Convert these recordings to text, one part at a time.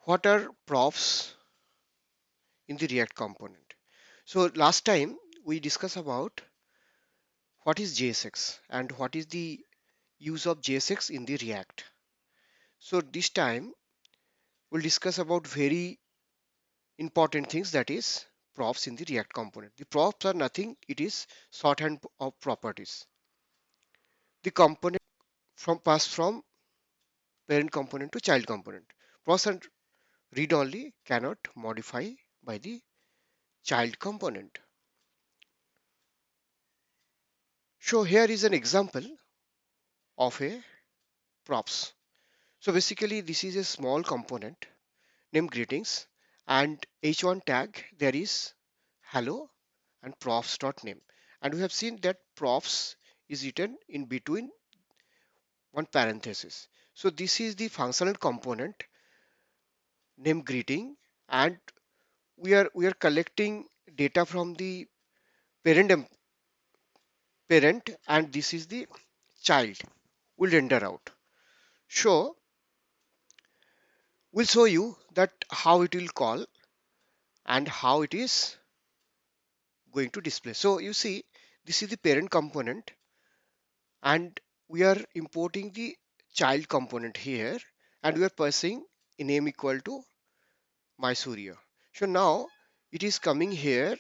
What are props in the React component? So last time we discussed about what is JSX and what is the use of JSX in the React. So this time we'll discuss about very important things, that is props in the React component. The props are nothing, it is shorthand of properties. The component from pass from parent component to child component. Props are read only, cannot modify by the child component. So here is an example of a props. So basically this is a small component named greetings, and h1 tag there is hello and props.name, and we have seen that props is written in between one parenthesis. So this is the functional component named greeting, and we are collecting data from the parent parent, and this is the child will render out. So we'll show you that how it will call and how it is going to display. So you see, this is the parent component, and we are importing the child component here, and we are passing a name equal to my Surya. So now it is coming here,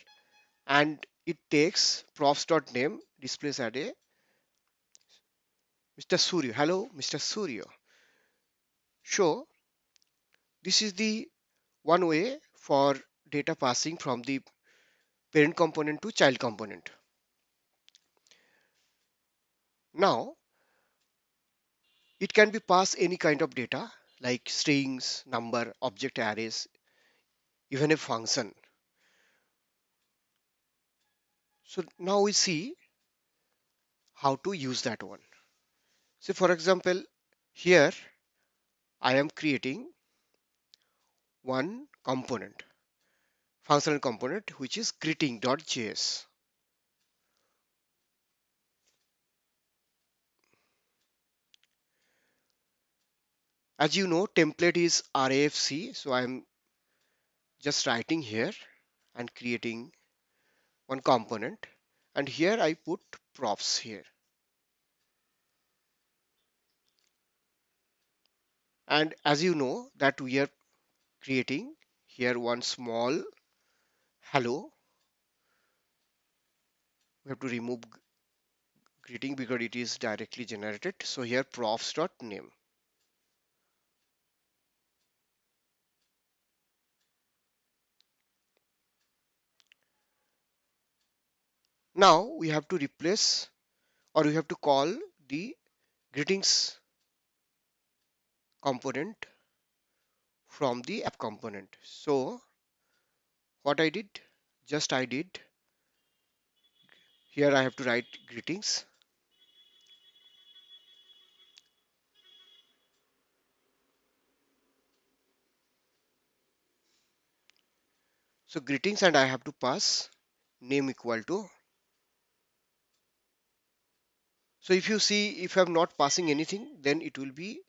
and it takes props.name displays as a Mr. Surya. Hello, Mr. Surya. So this is the one way for data passing from the parent component to child component. Now it can be passed any kind of data like strings, number, object arrays, even a function. So now we see how to use that one. So for example, here I am creating one component, functional component, which is greeting.js. As you know, template is RAFC, so I'm just writing here and creating one component, and here I put props here. And as you know that we are creating here one small hello. We have to remove greeting because it is directly generated. So here props.name. Now we have to replace, or we have to call the greetings component from the app component. So what I did, just I did here, I have to write greetings. So greetings, and I have to pass name equal to. So if you see, if I'm not passing anything, then it will be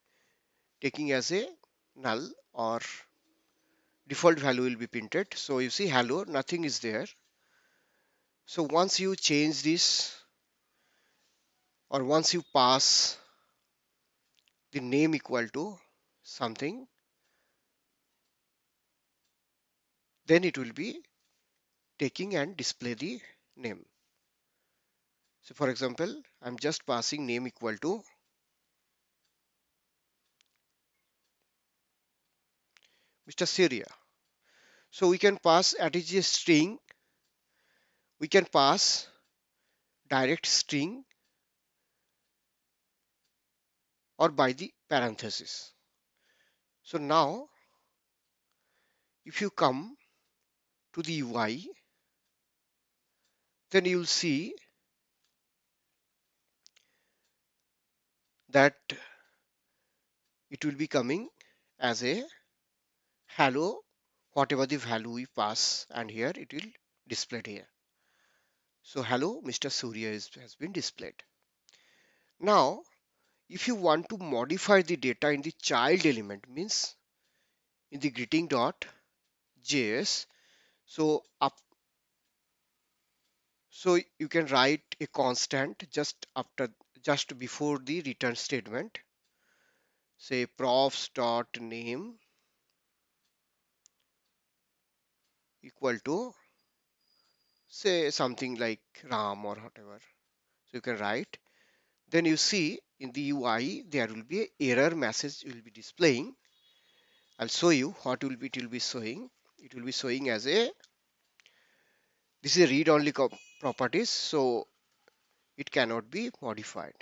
taking as a null, or default value will be printed. So you see hello, nothing is there. So once you change this, or once you pass the name equal to something, then it will be taking and display the name. So for example, I'm just passing name equal to Mr. Syria. So we can pass at a string, we can pass direct string or by the parenthesis. So now if you come to the UI, then you'll see that it will be coming as a hello, whatever the value we pass, and here it will displayed here. So hello, Mr. Surya has been displayed. Now if you want to modify the data in the child element, means in the greeting.js. So so you can write a constant just before the return statement. Say profs dot name equal to say something like Ram or whatever. So you can write. Then you see in the UI there will be an error message will be displaying. I'll show you what it will be showing. It will be showing as a this is a read only properties, so it cannot be modified.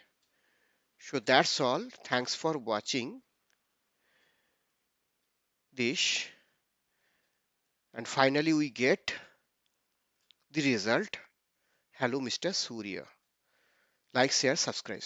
So that's all. Thanks for watching this. And finally we get the result. Hello Mr. Surya. Like, share, subscribe.